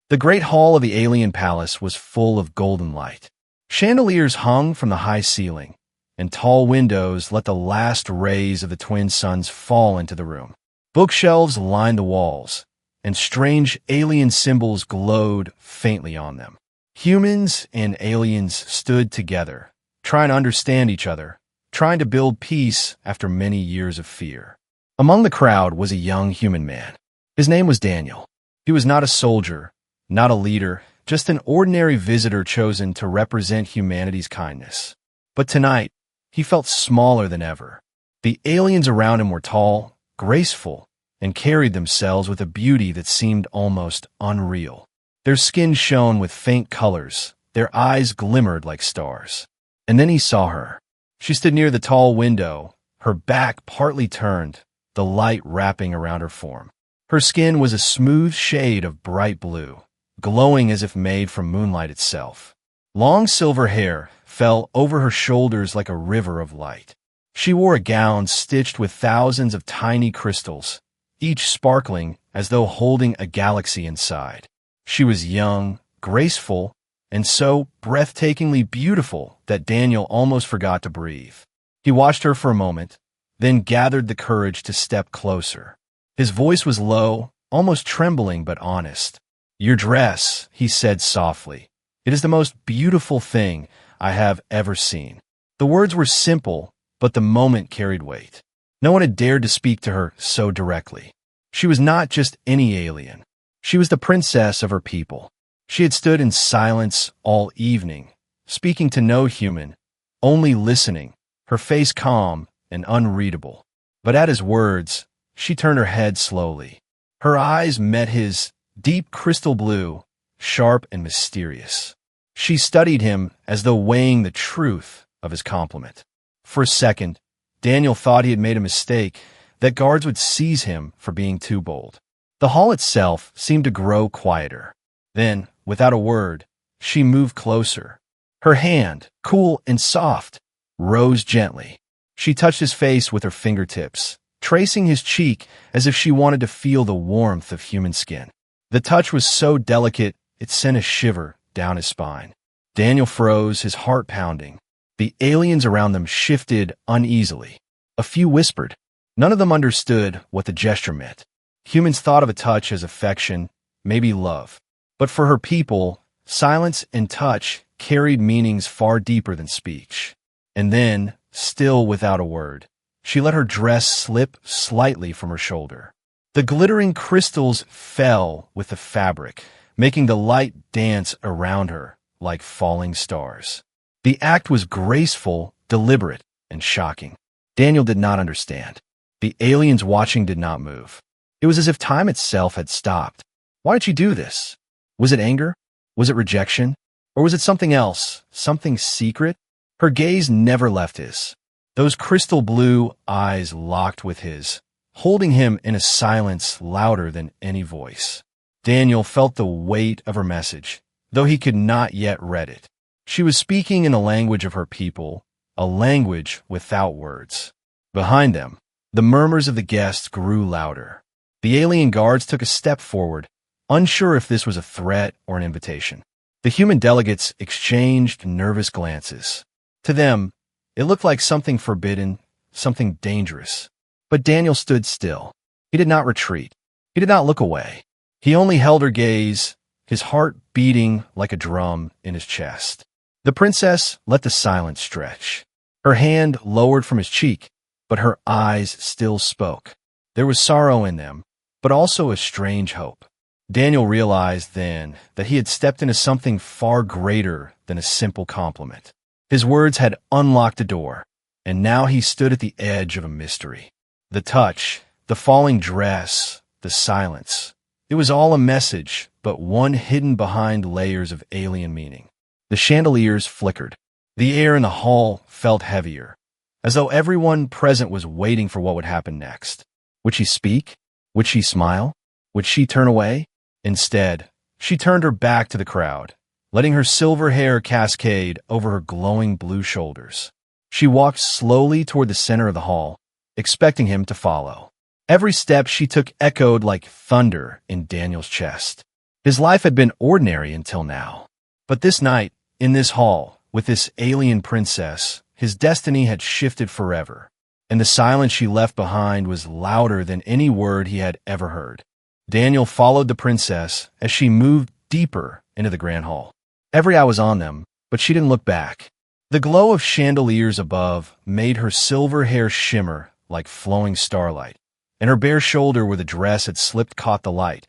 The great hall of the alien palace was full of golden light. Chandeliers hung from the high ceiling, and tall windows let the last rays of the twin suns fall into the room. Bookshelves lined the walls, and strange alien symbols glowed faintly on them. Humans and aliens stood together, trying to understand each other, trying to build peace after many years of fear. Among the crowd was a young human man. His name was Daniel. He was not a soldier, not a leader, just an ordinary visitor chosen to represent humanity's kindness. But tonight, he felt smaller than ever. The aliens around him were tall, graceful, and carried themselves with a beauty that seemed almost unreal. Their skin shone with faint colors, their eyes glimmered like stars. And then he saw her. She stood near the tall window, her back partly turned, the light wrapping around her form. Her skin was a smooth shade of bright blue, glowing as if made from moonlight itself. Long silver hair fell over her shoulders like a river of light. She wore a gown stitched with thousands of tiny crystals, each sparkling as though holding a galaxy inside. She was young, graceful, and so breathtakingly beautiful that Daniel almost forgot to breathe. He watched her for a moment, then gathered the courage to step closer. His voice was low, almost trembling but honest. "Your dress," he said softly. "It is the most beautiful thing I have ever seen." The words were simple, but the moment carried weight. No one had dared to speak to her so directly. She was not just any alien. She was the princess of her people. She had stood in silence all evening, speaking to no human, only listening, her face calm and unreadable. But at his words, she turned her head slowly. Her eyes met his, deep crystal blue, sharp and mysterious. She studied him as though weighing the truth of his compliment. For a second, Daniel thought he had made a mistake, that guards would seize him for being too bold. The hall itself seemed to grow quieter. Then, without a word, she moved closer. Her hand, cool and soft, rose gently. She touched his face with her fingertips, tracing his cheek as if she wanted to feel the warmth of human skin. The touch was so delicate, it sent a shiver down his spine. Daniel froze, his heart pounding. The aliens around them shifted uneasily. A few whispered. None of them understood what the gesture meant. Humans thought of a touch as affection, maybe love. But for her people, silence and touch carried meanings far deeper than speech. And then, still without a word, she let her dress slip slightly from her shoulder. The glittering crystals fell with the fabric, making the light dance around her like falling stars. The act was graceful, deliberate, and shocking. Daniel did not understand. The aliens watching did not move. It was as if time itself had stopped. Why did she do this? Was it anger? Was it rejection? Or was it something else, something secret? Her gaze never left his. Those crystal blue eyes locked with his, holding him in a silence louder than any voice. Daniel felt the weight of her message, though he could not yet read it. She was speaking in the language of her people, a language without words. Behind them, the murmurs of the guests grew louder. The alien guards took a step forward, unsure if this was a threat or an invitation. The human delegates exchanged nervous glances. To them, it looked like something forbidden, something dangerous. But Daniel stood still. He did not retreat. He did not look away. He only held her gaze, his heart beating like a drum in his chest. The princess let the silence stretch. Her hand lowered from his cheek, but her eyes still spoke. There was sorrow in them, but also a strange hope. Daniel realized then that he had stepped into something far greater than a simple compliment. His words had unlocked a door, and now he stood at the edge of a mystery. The touch, the falling dress, the silence. It was all a message, but one hidden behind layers of alien meaning. The chandeliers flickered. The air in the hall felt heavier, as though everyone present was waiting for what would happen next. Would she speak? Would she smile? Would she turn away? Instead, she turned her back to the crowd, letting her silver hair cascade over her glowing blue shoulders. She walked slowly toward the center of the hall, expecting him to follow. Every step she took echoed like thunder in Daniel's chest. His life had been ordinary until now. But this night, in this hall, with this alien princess, his destiny had shifted forever, and the silence she left behind was louder than any word he had ever heard. Daniel followed the princess as she moved deeper into the grand hall. Every eye was on them, but she didn't look back. The glow of chandeliers above made her silver hair shimmer like flowing starlight, and her bare shoulder where the dress had slipped caught the light,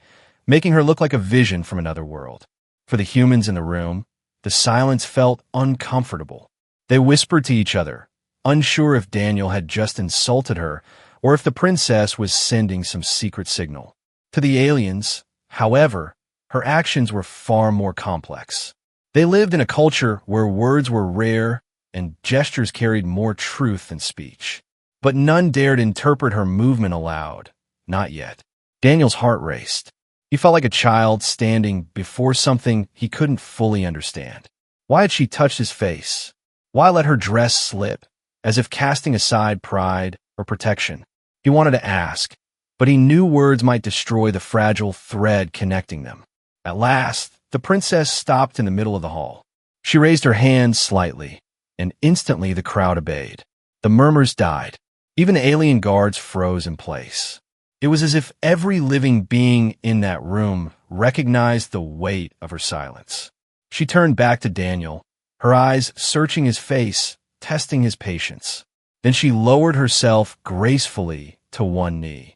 making her look like a vision from another world. For the humans in the room, the silence felt uncomfortable. They whispered to each other, unsure if Daniel had just insulted her or if the princess was sending some secret signal. To the aliens, however, her actions were far more complex. They lived in a culture where words were rare and gestures carried more truth than speech. But none dared interpret her movement aloud. Not yet. Daniel's heart raced. He felt like a child standing before something he couldn't fully understand. Why had she touched his face? Why let her dress slip, as if casting aside pride or protection? He wanted to ask, but he knew words might destroy the fragile thread connecting them. At last, the princess stopped in the middle of the hall. She raised her hand slightly, and instantly the crowd obeyed. The murmurs died. Even the alien guards froze in place. It was as if every living being in that room recognized the weight of her silence. She turned back to Daniel, her eyes searching his face, testing his patience. Then she lowered herself gracefully to one knee,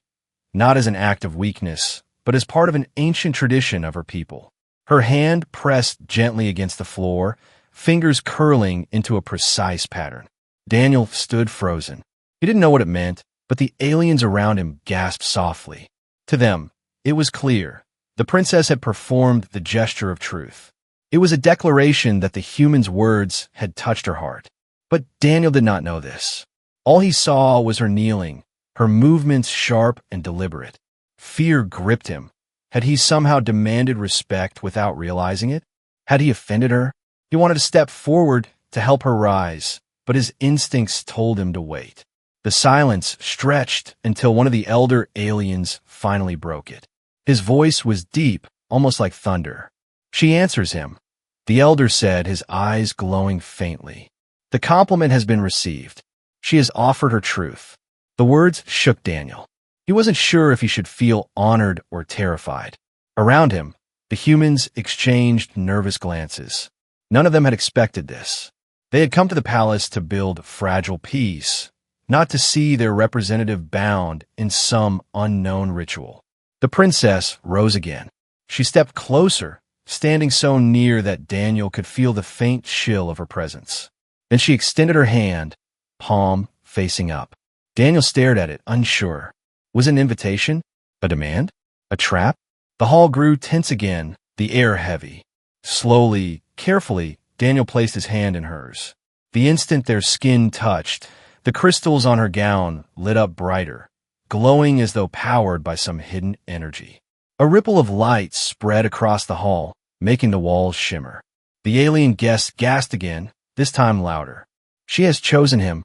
not as an act of weakness, but as part of an ancient tradition of her people. Her hand pressed gently against the floor, fingers curling into a precise pattern. Daniel stood frozen. He didn't know what it meant, but the aliens around him gasped softly. To them, it was clear. The princess had performed the gesture of truth. It was a declaration that the human's words had touched her heart. But Daniel did not know this. All he saw was her kneeling, her movements sharp and deliberate. Fear gripped him. Had he somehow demanded respect without realizing it? Had he offended her? He wanted to step forward to help her rise, but his instincts told him to wait. The silence stretched until one of the elder aliens finally broke it. His voice was deep, almost like thunder. "She answers him," the elder said, his eyes glowing faintly. "The compliment has been received. She has offered her truth." The words shook Daniel. He wasn't sure if he should feel honored or terrified. Around him, the humans exchanged nervous glances. None of them had expected this. They had come to the palace to build fragile peace, not to see their representative bound in some unknown ritual. The princess rose again. She stepped closer, standing so near that Daniel could feel the faint chill of her presence. Then she extended her hand, palm facing up. Daniel stared at it, unsure. Was it an invitation? A demand? A trap? The hall grew tense again, the air heavy. Slowly, carefully, Daniel placed his hand in hers. The instant their skin touched, the crystals on her gown lit up brighter, glowing as though powered by some hidden energy. A ripple of light spread across the hall, making the walls shimmer. The alien guest gasped again, this time louder. "She has chosen him,"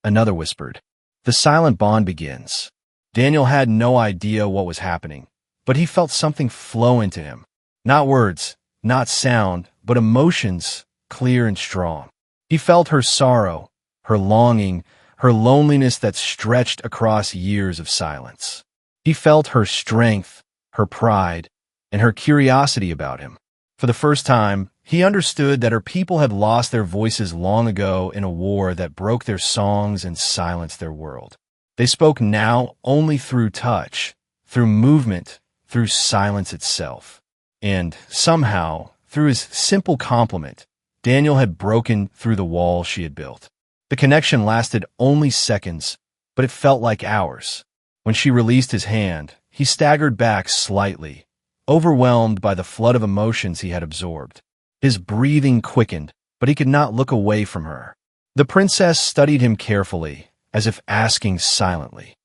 another whispered. The silent bond begins. Daniel had no idea what was happening, but he felt something flow into him. Not words, not sound, but emotions, clear and strong. He felt her sorrow, her longing, her loneliness that stretched across years of silence. He felt her strength, her pride, and her curiosity about him. For the first time, he understood that her people had lost their voices long ago in a war that broke their songs and silenced their world. They spoke now only through touch, through movement, through silence itself. And somehow, through his simple compliment, Daniel had broken through the wall she had built. The connection lasted only seconds, but it felt like hours. When she released his hand, he staggered back slightly, overwhelmed by the flood of emotions he had absorbed. His breathing quickened, but he could not look away from her. The princess studied him carefully, as if asking silently,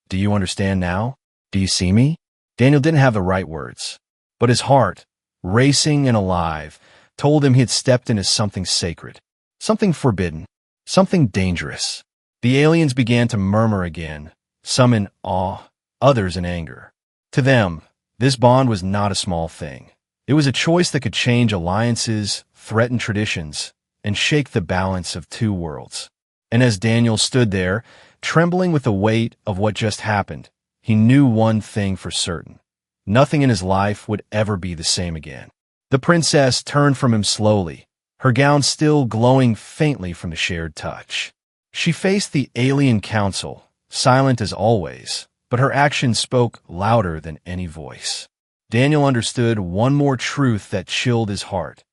"Do you understand now? Do you see me?" Daniel didn't have the right words, but his heart, racing and alive, told him he had stepped into something sacred, something forbidden, something dangerous. The aliens began to murmur again, some in awe, others in anger. To them, this bond was not a small thing. It was a choice that could change alliances, threaten traditions, and shake the balance of two worlds. And as Daniel stood there, trembling with the weight of what just happened, he knew one thing for certain. Nothing in his life would ever be the same again. The princess turned from him slowly, her gown still glowing faintly from the shared touch. She faced the alien council, silent as always, but her actions spoke louder than any voice. Daniel understood one more truth that chilled his heart.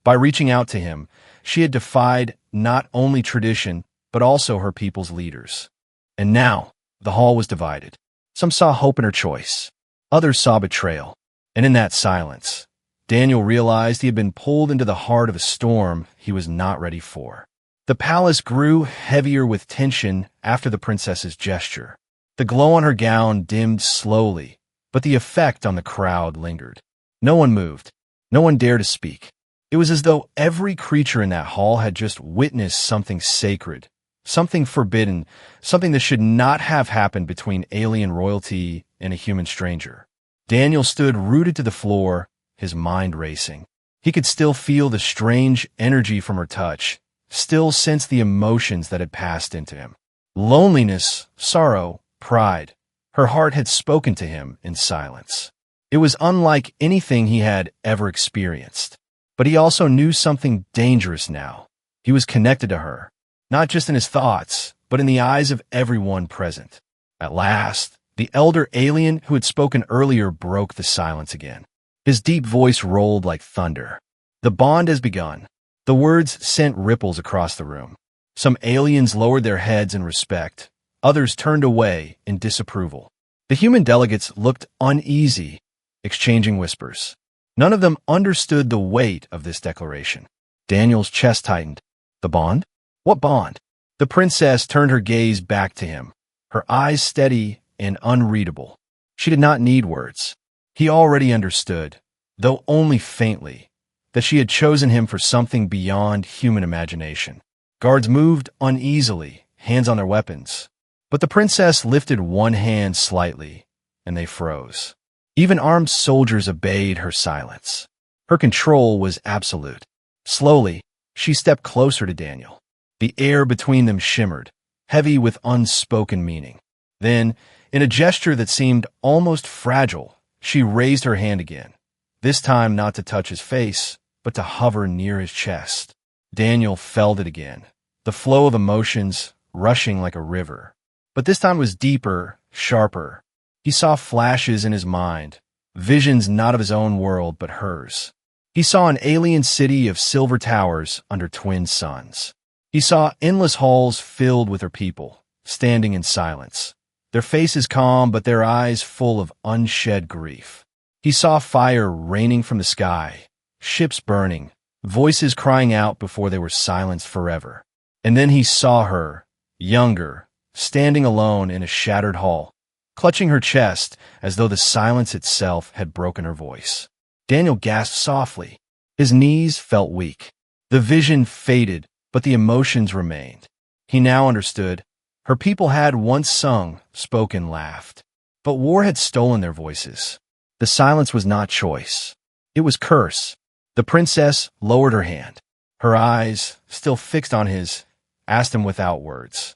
By reaching out to him, she had defied not only tradition, but also her people's leaders. And now, the hall was divided. Some saw hope in her choice. Others saw betrayal. And in that silence, Daniel realized he had been pulled into the heart of a storm he was not ready for. The palace grew heavier with tension after the princess's gesture. The glow on her gown dimmed slowly, but the effect on the crowd lingered. No one moved. No one dared to speak. It was as though every creature in that hall had just witnessed something sacred, something forbidden, something that should not have happened between alien royalty and a human stranger. Daniel stood rooted to the floor, his mind racing. He could still feel the strange energy from her touch, still sense the emotions that had passed into him. Loneliness, sorrow, pride. Her heart had spoken to him in silence. It was unlike anything he had ever experienced. But he also knew something dangerous now. He was connected to her, not just in his thoughts, but in the eyes of everyone present. At last, the elder alien who had spoken earlier broke the silence again. His deep voice rolled like thunder. The bond has begun. The words sent ripples across the room. Some aliens lowered their heads in respect. Others turned away in disapproval. The human delegates looked uneasy, exchanging whispers. None of them understood the weight of this declaration. Daniel's chest tightened. The bond? What bond? The princess turned her gaze back to him, her eyes steady and unreadable. She did not need words. He already understood, though only faintly, that she had chosen him for something beyond human imagination. Guards moved uneasily, hands on their weapons. But the princess lifted one hand slightly, and they froze. Even armed soldiers obeyed her silence. Her control was absolute. Slowly, she stepped closer to Daniel. The air between them shimmered, heavy with unspoken meaning. Then, in a gesture that seemed almost fragile, she raised her hand again, this time not to touch his face, but to hover near his chest. Daniel felt it again, the flow of emotions rushing like a river. But this time was deeper, sharper. He saw flashes in his mind, visions not of his own world but hers. He saw an alien city of silver towers under twin suns. He saw endless halls filled with her people, standing in silence, their faces calm but their eyes full of unshed grief. He saw fire raining from the sky, ships burning, voices crying out before they were silenced forever. And then he saw her, younger, standing alone in a shattered hall, clutching her chest as though the silence itself had broken her voice. Daniel gasped softly. His knees felt weak. The vision faded, but the emotions remained. He now understood. Her people had once sung, spoken, laughed. But war had stolen their voices. The silence was not choice. It was curse. The princess lowered her hand. Her eyes, still fixed on his, asked him without words,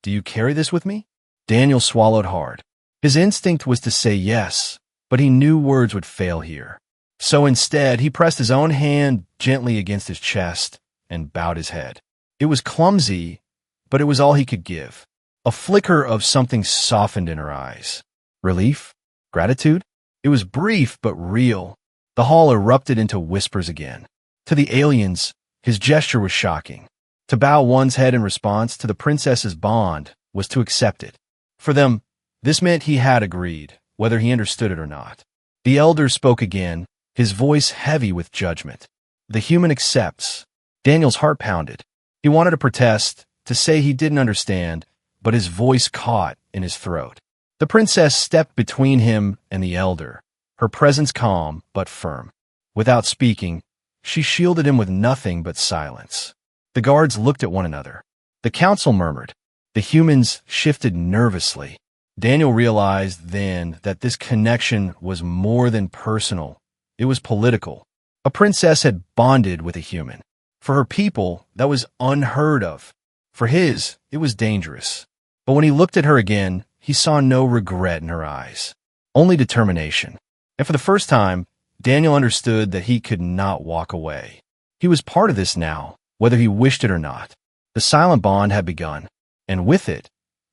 "Do you carry this with me?" Daniel swallowed hard. His instinct was to say yes, but he knew words would fail here. So instead, he pressed his own hand gently against his chest and bowed his head. It was clumsy, but it was all he could give. A flicker of something softened in her eyes. Relief? Gratitude? It was brief but real. The hall erupted into whispers again. To the aliens, his gesture was shocking. To bow one's head in response to the princess's bond was to accept it. For them, this meant he had agreed, whether he understood it or not. The elder spoke again, his voice heavy with judgment. The human accepts. Daniel's heart pounded. He wanted to protest, to say he didn't understand, but his voice caught in his throat. The princess stepped between him and the elder, her presence calm but firm. Without speaking, she shielded him with nothing but silence. The guards looked at one another. The council murmured. The humans shifted nervously. Daniel realized then that this connection was more than personal. it was political. A princess had bonded with a human. For her people, that was unheard of. For his, it was dangerous. But when he looked at her again, he saw no regret in her eyes, only determination. And for the first time, Daniel understood that he could not walk away. He was part of this now, whether he wished it or not. The silent bond had begun, and with it,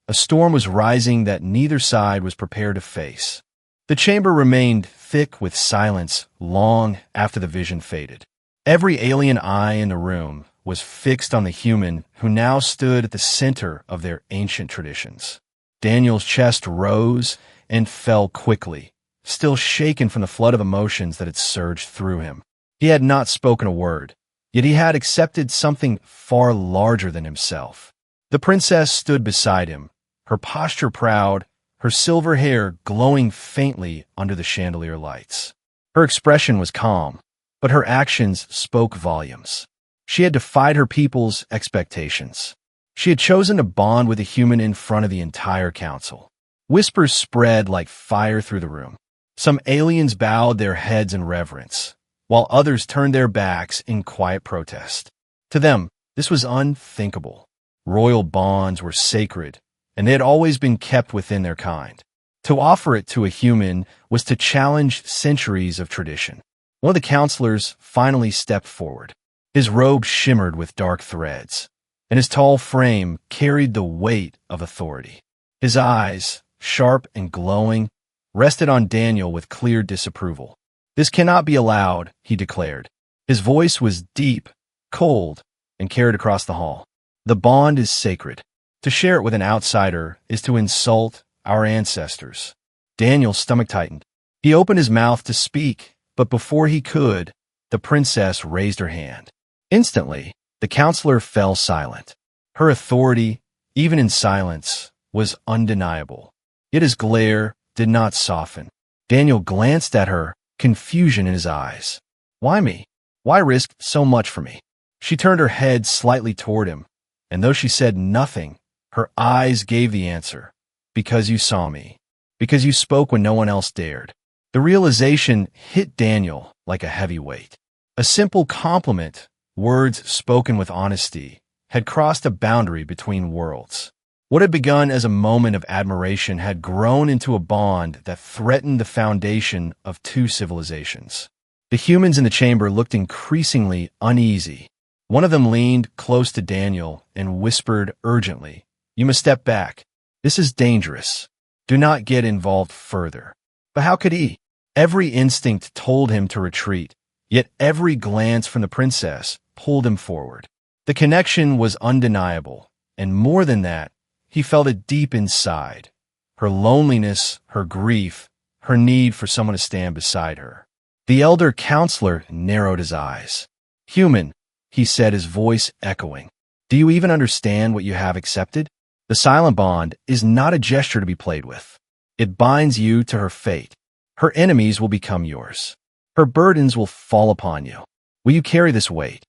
a storm was rising that neither side was prepared to face. The chamber remained thick with silence long after the vision faded. Every alien eye in the room was fixed on the human who now stood at the center of their ancient traditions. Daniel's chest rose and fell quickly, still shaken from the flood of emotions that had surged through him. He had not spoken a word, yet he had accepted something far larger than himself. The princess stood beside him, her posture proud, her silver hair glowing faintly under the chandelier lights. Her expression was calm, but her actions spoke volumes. She had defied her people's expectations. She had chosen to bond with a human in front of the entire council. Whispers spread like fire through the room. Some aliens bowed their heads in reverence, while others turned their backs in quiet protest. To them, this was unthinkable. Royal bonds were sacred, and they had always been kept within their kind. To offer it to a human was to challenge centuries of tradition. One of the counselors finally stepped forward. His robe shimmered with dark threads, and his tall frame carried the weight of authority. His eyes, sharp and glowing, rested on Daniel with clear disapproval. "This cannot be allowed," he declared. His voice was deep, cold, and carried across the hall. "The bond is sacred. To share it with an outsider is to insult our ancestors." Daniel's stomach tightened. He opened his mouth to speak, but before he could, the princess raised her hand. Instantly, the counselor fell silent. Her authority, even in silence, was undeniable. Yet his glare did not soften. Daniel glanced at her, confusion in his eyes. "Why me? Why risk so much for me?" She turned her head slightly toward him, and though she said nothing, her eyes gave the answer. "Because you saw me. Because you spoke when no one else dared." The realization hit Daniel like a heavy weight. A simple compliment, words spoken with honesty, had crossed a boundary between worlds. What had begun as a moment of admiration had grown into a bond that threatened the foundation of two civilizations. The humans in the chamber looked increasingly uneasy. One of them leaned close to Daniel and whispered urgently, "You must step back. This is dangerous. Do not get involved further." But how could he? Every instinct told him to retreat, yet every glance from the princess pulled him forward. The connection was undeniable, and more than that, he felt it deep inside. Her loneliness, her grief, her need for someone to stand beside her. The elder counselor narrowed his eyes. "Human," he said, his voice echoing. "Do you even understand what you have accepted? The silent bond is not a gesture to be played with. It binds you to her fate. Her enemies will become yours. Her burdens will fall upon you. Will you carry this weight?"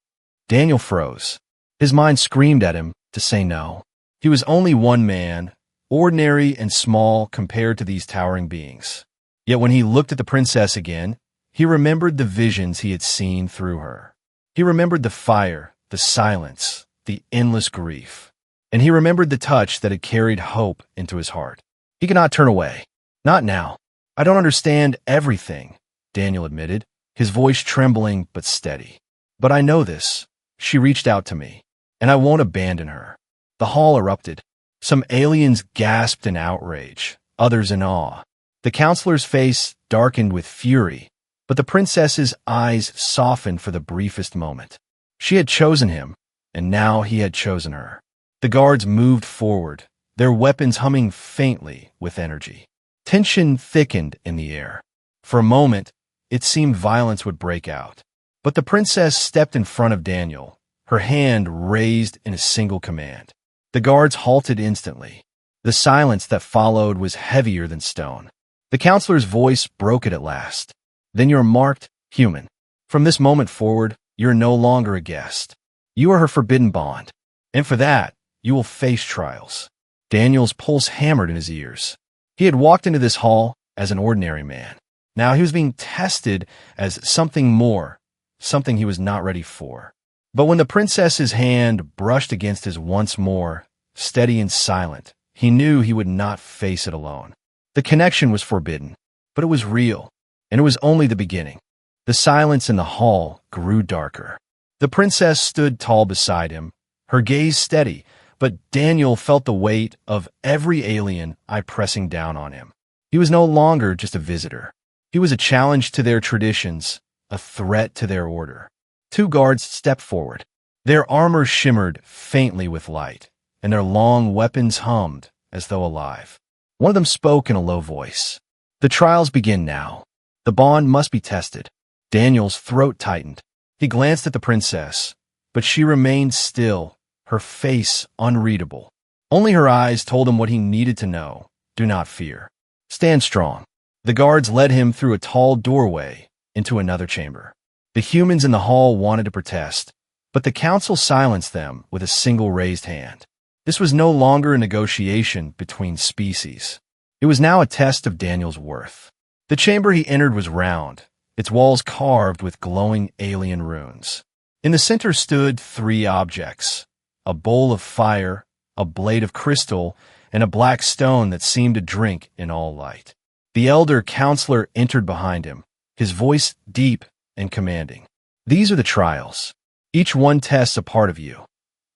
Daniel froze. His mind screamed at him to say no. He was only one man, ordinary and small compared to these towering beings. Yet when he looked at the princess again, he remembered the visions he had seen through her. He remembered the fire, the silence, the endless grief. And he remembered the touch that had carried hope into his heart. He could not turn away. "Not now. I don't understand everything," Daniel admitted, his voice trembling but steady. "But I know this. She reached out to me, and I won't abandon her." The hall erupted. Some aliens gasped in outrage, others in awe. The counselor's face darkened with fury, but the princess's eyes softened for the briefest moment. She had chosen him, and now he had chosen her. The guards moved forward, their weapons humming faintly with energy. Tension thickened in the air. For a moment, it seemed violence would break out. But the princess stepped in front of Daniel, her hand raised in a single command. The guards halted instantly. The silence that followed was heavier than stone. The counselor's voice broke it at last. "Then you're marked human. From this moment forward, you're no longer a guest. You are her forbidden bond. And for that, you will face trials." Daniel's pulse hammered in his ears. He had walked into this hall as an ordinary man. Now he was being tested as something more, something he was not ready for. But when the princess's hand brushed against his once more, steady and silent, he knew he would not face it alone. The connection was forbidden, but it was real, and it was only the beginning. The silence in the hall grew darker. The princess stood tall beside him, her gaze steady, but Daniel felt the weight of every alien eye pressing down on him. He was no longer just a visitor. He was a challenge to their traditions, a threat to their order. Two guards stepped forward. Their armor shimmered faintly with light, and their long weapons hummed as though alive. One of them spoke in a low voice. "The trials begin now. The bond must be tested." Daniel's throat tightened. He glanced at the princess, but she remained still, her face unreadable. Only her eyes told him what he needed to know. Do not fear. Stand strong. The guards led him through a tall doorway into another chamber. The humans in the hall wanted to protest, but the council silenced them with a single raised hand. This was no longer a negotiation between species. It was now a test of Daniel's worth. The chamber he entered was round, its walls carved with glowing alien runes. In the center stood three objects: a bowl of fire, a blade of crystal, and a black stone that seemed to drink in all light. The elder counselor entered behind him, his voice deep and commanding. "These are the trials. Each one tests a part of you: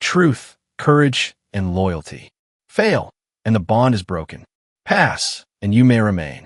truth, courage, and loyalty. Fail, and the bond is broken. Pass, and you may remain."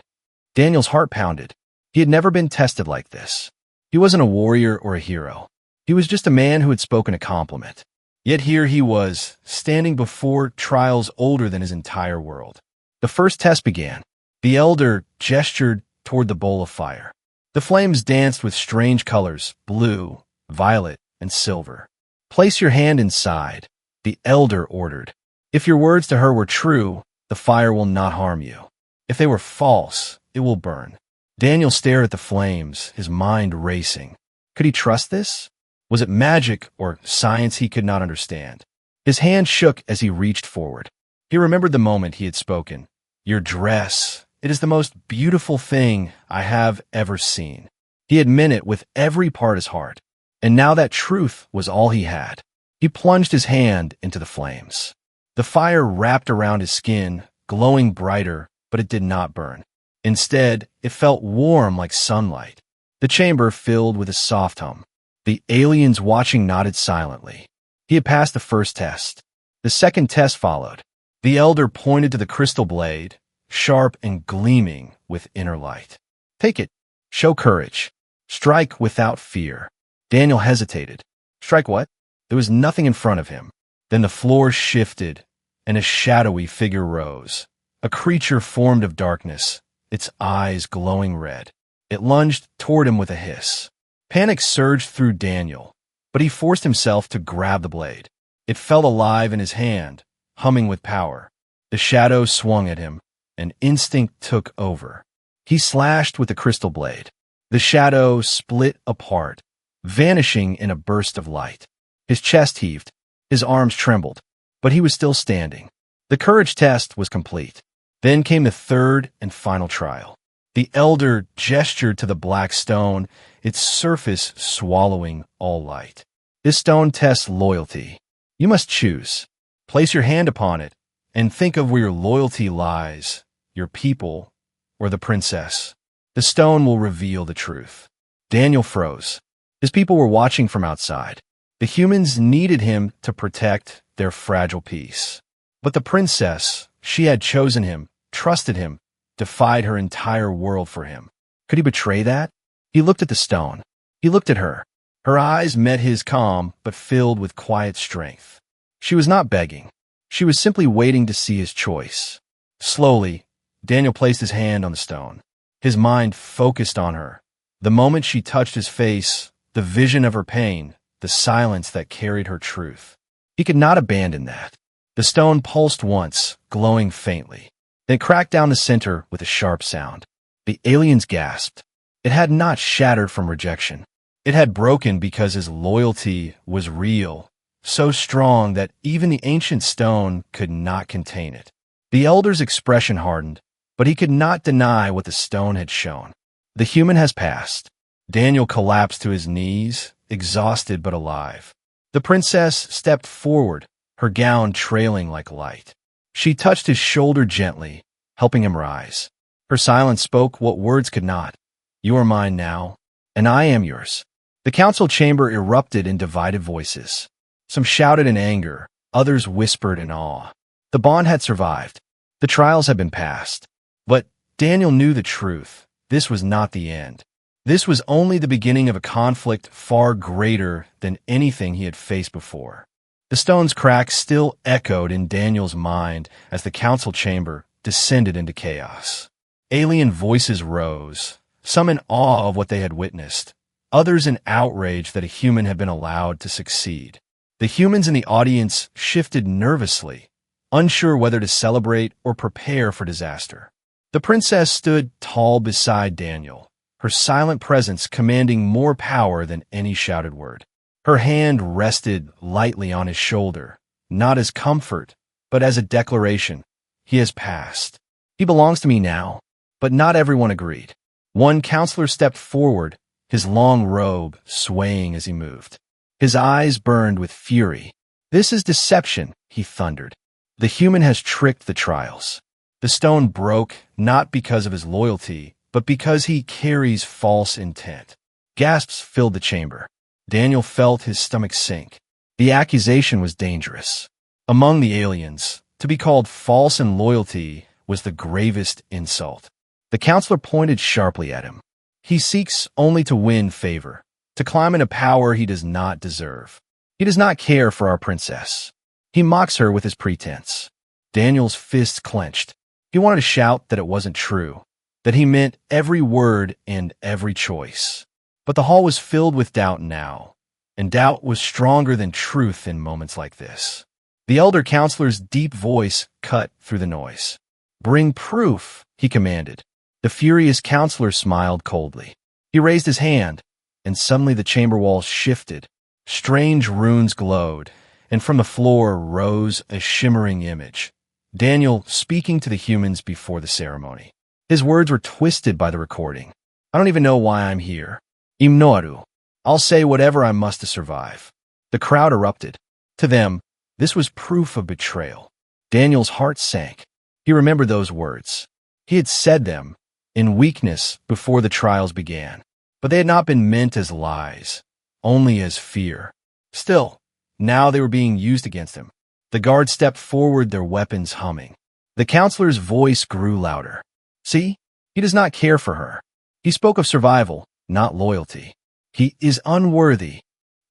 Daniel's heart pounded. He had never been tested like this. He wasn't a warrior or a hero. He was just a man who had spoken a compliment. Yet here he was, standing before trials older than his entire world. The first test began. The elder gestured toward the bowl of fire. The flames danced with strange colors: blue, violet, and silver. "Place your hand inside," the elder ordered. "If your words to her were true, the fire will not harm you. If they were false, it will burn." Daniel stared at the flames, his mind racing. Could he trust this? Was it magic or science he could not understand? His hand shook as he reached forward. He remembered the moment he had spoken. "Your dress, it is the most beautiful thing I have ever seen." He had meant it with every part of his heart, and now that truth was all he had. He plunged his hand into the flames. The fire wrapped around his skin, glowing brighter, but it did not burn. Instead, it felt warm like sunlight. The chamber filled with a soft hum. The aliens watching nodded silently. He had passed the first test. The second test followed. The elder pointed to the crystal blade, sharp and gleaming with inner light. "Take it. Show courage. Strike without fear." Daniel hesitated. Strike what? There was nothing in front of him. Then the floor shifted, and a shadowy figure rose. A creature formed of darkness, its eyes glowing red. It lunged toward him with a hiss. Panic surged through Daniel, but he forced himself to grab the blade. It felt alive in his hand, humming with power. The shadow swung at him, and instinct took over. He slashed with the crystal blade. The shadow split apart, vanishing in a burst of light. His chest heaved, his arms trembled, but he was still standing. The courage test was complete. Then came the third and final trial. The elder gestured to the black stone, its surface swallowing all light. "This stone tests loyalty. You must choose. Place your hand upon it, and think of where your loyalty lies, your people, or the princess. The stone will reveal the truth." Daniel froze. His people were watching from outside. The humans needed him to protect their fragile peace. But the princess, she had chosen him, trusted him, defied her entire world for him. Could he betray that? He looked at the stone. He looked at her. Her eyes met his calm, but filled with quiet strength. She was not begging. She was simply waiting to see his choice. Slowly, Daniel placed his hand on the stone. His mind focused on her. The moment she touched his face, the vision of her pain, the silence that carried her truth. He could not abandon that. The stone pulsed once, glowing faintly. Then it cracked down the center with a sharp sound. The aliens gasped. It had not shattered from rejection. It had broken because his loyalty was real, so strong that even the ancient stone could not contain it. The elder's expression hardened, but he could not deny what the stone had shown. The human has passed. Daniel collapsed to his knees, exhausted but alive. The princess stepped forward, her gown trailing like light. She touched his shoulder gently, helping him rise. Her silence spoke what words could not. You are mine now, and I am yours. The council chamber erupted in divided voices. Some shouted in anger, others whispered in awe. The bond had survived. The trials had been passed. But Daniel knew the truth. This was not the end. This was only the beginning of a conflict far greater than anything he had faced before. The stone's crack still echoed in Daniel's mind as the council chamber descended into chaos. Alien voices rose, some in awe of what they had witnessed, others in outrage that a human had been allowed to succeed. The humans in the audience shifted nervously, unsure whether to celebrate or prepare for disaster. The princess stood tall beside Daniel, her silent presence commanding more power than any shouted word. Her hand rested lightly on his shoulder, not as comfort, but as a declaration. He has passed. He belongs to me now. But not everyone agreed. One counselor stepped forward, his long robe swaying as he moved. His eyes burned with fury. This is deception, he thundered. The human has tricked the trials. The stone broke not because of his loyalty, but because he carries false intent. Gasps filled the chamber. Daniel felt his stomach sink. The accusation was dangerous. Among the aliens, to be called false in loyalty was the gravest insult. The counselor pointed sharply at him. He seeks only to win favor, to climb into power he does not deserve. He does not care for our princess. He mocks her with his pretense. Daniel's fists clenched. He wanted to shout that it wasn't true, that he meant every word and every choice. But the hall was filled with doubt now, and doubt was stronger than truth in moments like this. The elder counselor's deep voice cut through the noise. "Bring proof," he commanded. The furious counselor smiled coldly. He raised his hand, and suddenly the chamber walls shifted. Strange runes glowed, and from the floor rose a shimmering image. Daniel speaking to the humans before the ceremony. His words were twisted by the recording. "I don't even know why I'm here. Imnoaru. I'll say whatever I must to survive." The crowd erupted. To them, this was proof of betrayal. Daniel's heart sank. He remembered those words. He had said them in weakness before the trials began, but they had not been meant as lies, only as fear. Still, now they were being used against him. The guards stepped forward, their weapons humming. The counselor's voice grew louder. "See, he does not care for her. He spoke of survival, not loyalty. He is unworthy."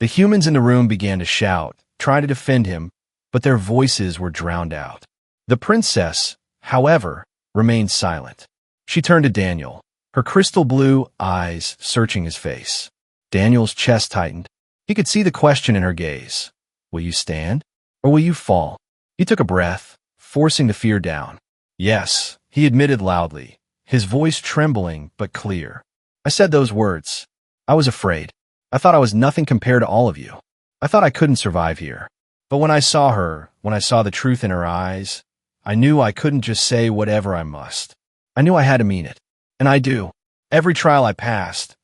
The humans in the room began to shout, trying to defend him, but their voices were drowned out. The princess, however, remained silent. She turned to Daniel, her crystal blue eyes searching his face. Daniel's chest tightened. He could see the question in her gaze. "Will you stand, or will you fall?" He took a breath, forcing the fear down. "Yes," he admitted loudly, his voice trembling but clear. "I said those words. I was afraid. I thought I was nothing compared to all of you. I thought I couldn't survive here. But when I saw her, when I saw the truth in her eyes, I knew I couldn't just say whatever I must. I knew I had to mean it. And I do. Every trial I passed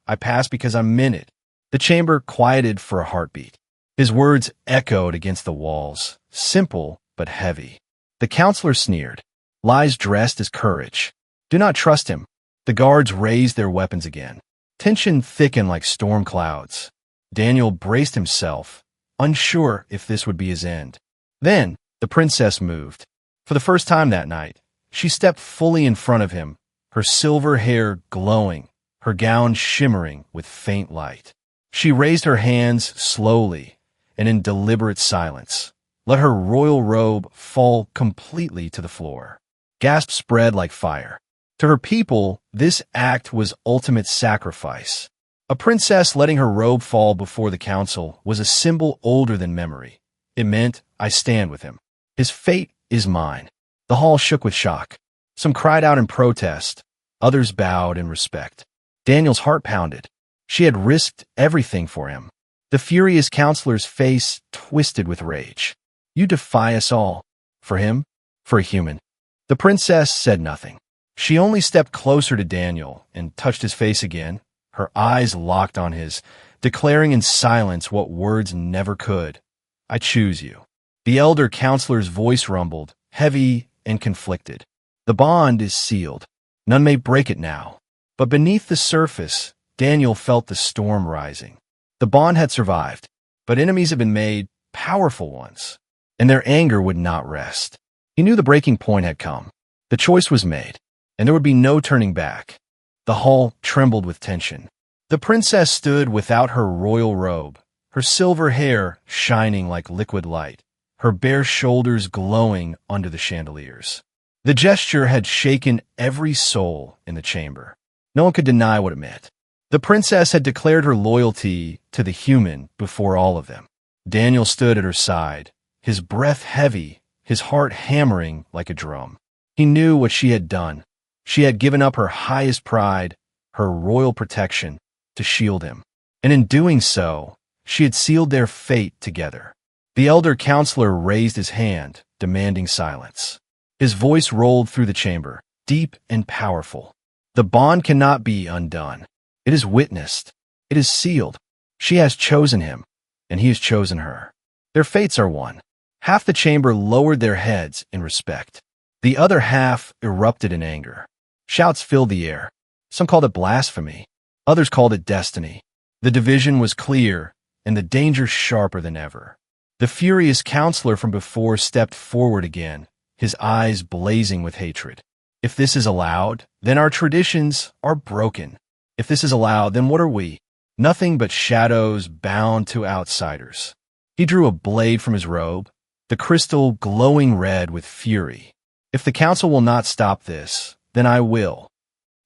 because I meant it." The chamber quieted for a heartbeat. His words echoed against the walls, simple but heavy. The counselor sneered. "Lies dressed as courage. Do not trust him." The guards raised their weapons again. Tension thickened like storm clouds. Daniel braced himself, unsure if this would be his end. Then the princess moved. For the first time that night, she stepped fully in front of him, her silver hair glowing, her gown shimmering with faint light. She raised her hands slowly and in deliberate silence, let her royal robe fall completely to the floor. Gasps spread like fire. To her people, this act was ultimate sacrifice. A princess letting her robe fall before the council was a symbol older than memory. It meant, I stand with him. His fate is mine. The hall shook with shock. Some cried out in protest. Others bowed in respect. Daniel's heart pounded. She had risked everything for him. The furious counselor's face twisted with rage. You defy us all. For him? For a human. The princess said nothing. She only stepped closer to Daniel and touched his face again, her eyes locked on his, declaring in silence what words never could. I choose you. The elder counselor's voice rumbled, heavy and conflicted. The bond is sealed. None may break it now. But beneath the surface, Daniel felt the storm rising. The bond had survived, but enemies had been made, powerful ones, and their anger would not rest. He knew the breaking point had come. The choice was made, and there would be no turning back. The hall trembled with tension. The princess stood without her royal robe, her silver hair shining like liquid light, her bare shoulders glowing under the chandeliers. The gesture had shaken every soul in the chamber. No one could deny what it meant. The princess had declared her loyalty to the human before all of them. Daniel stood at her side, his breath heavy, his heart hammering like a drum. He knew what she had done. She had given up her highest pride, her royal protection, to shield him. And in doing so, she had sealed their fate together. The elder counselor raised his hand, demanding silence. His voice rolled through the chamber, deep and powerful. The bond cannot be undone. It is witnessed. It is sealed. She has chosen him, and he has chosen her. Their fates are one. Half the chamber lowered their heads in respect. The other half erupted in anger. Shouts filled the air. Some called it blasphemy. Others called it destiny. The division was clear, and the danger sharper than ever. The furious counselor from before stepped forward again, his eyes blazing with hatred. If this is allowed, then our traditions are broken. If this is allowed, then what are we? Nothing but shadows bound to outsiders. He drew a blade from his robe, the crystal glowing red with fury. If the council will not stop this, then I will.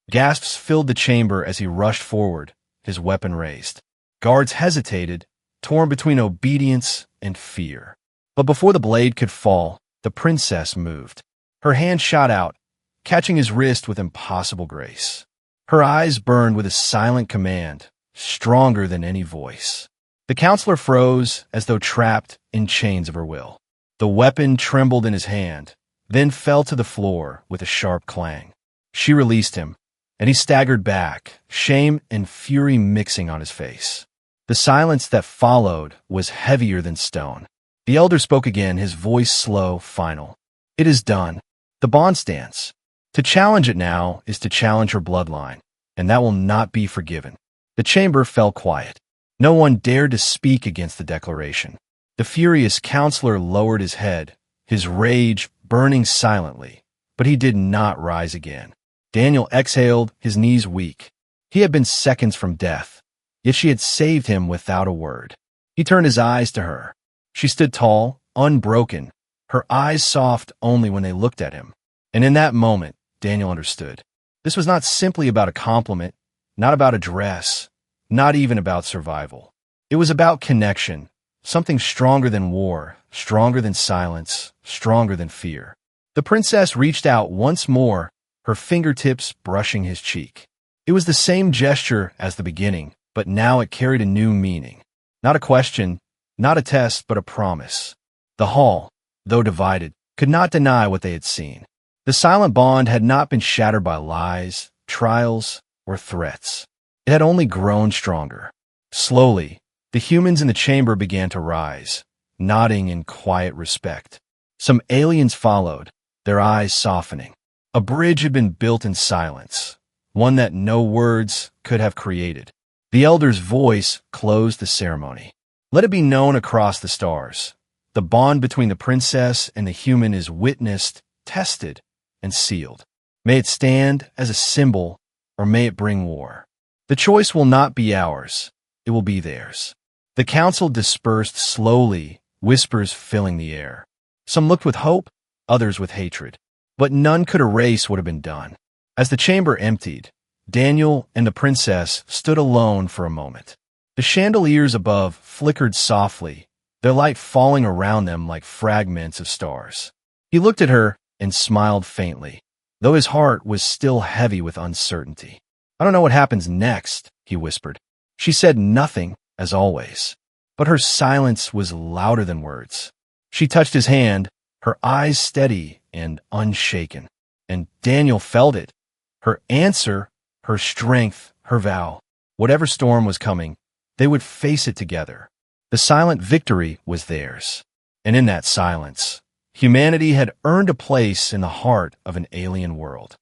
Gasps filled the chamber as he rushed forward, his weapon raised. Guards hesitated, torn between obedience and fear. But before the blade could fall, the princess moved. Her hand shot out, catching his wrist with impossible grace. Her eyes burned with a silent command, stronger than any voice. The counselor froze as though trapped in chains of her will. The weapon trembled in his hand, then fell to the floor with a sharp clang. She released him, and he staggered back, shame and fury mixing on his face. The silence that followed was heavier than stone. The elder spoke again, his voice slow, final. It is done. The bond stands. To challenge it now is to challenge her bloodline, and that will not be forgiven. The chamber fell quiet. No one dared to speak against the declaration. The furious counselor lowered his head, his rage burning silently, but he did not rise again. Daniel exhaled, his knees weak. He had been seconds from death, yet she had saved him without a word. He turned his eyes to her. She stood tall, unbroken, her eyes soft only when they looked at him. And in that moment, Daniel understood. This was not simply about a compliment, not about a dress, not even about survival. It was about connection, something stronger than war, stronger than silence, stronger than fear. The princess reached out once more, her fingertips brushing his cheek. It was the same gesture as the beginning, but now it carried a new meaning. Not a question, not a test, but a promise. The hall, though divided, could not deny what they had seen. The silent bond had not been shattered by lies, trials, or threats. It had only grown stronger. Slowly, the humans in the chamber began to rise, nodding in quiet respect. Some aliens followed, their eyes softening. A bridge had been built in silence, one that no words could have created. The elder's voice closed the ceremony. Let it be known across the stars. The bond between the princess and the human is witnessed, tested, and sealed. May it stand as a symbol, or may it bring war. The choice will not be ours. It will be theirs. The council dispersed slowly, whispers filling the air. Some looked with hope, others with hatred. But none could erase what had been done. As the chamber emptied, Daniel and the princess stood alone for a moment. The chandeliers above flickered softly, their light falling around them like fragments of stars. He looked at her and smiled faintly, though his heart was still heavy with uncertainty. I don't know what happens next, he whispered. She said nothing, as always, but her silence was louder than words. She touched his hand, her eyes steady and unshaken, and Daniel felt it, Her answer, her strength, her vow. Whatever storm was coming, they would face it together. The silent victory was theirs. And in that silence, humanity had earned a place in the heart of an alien world.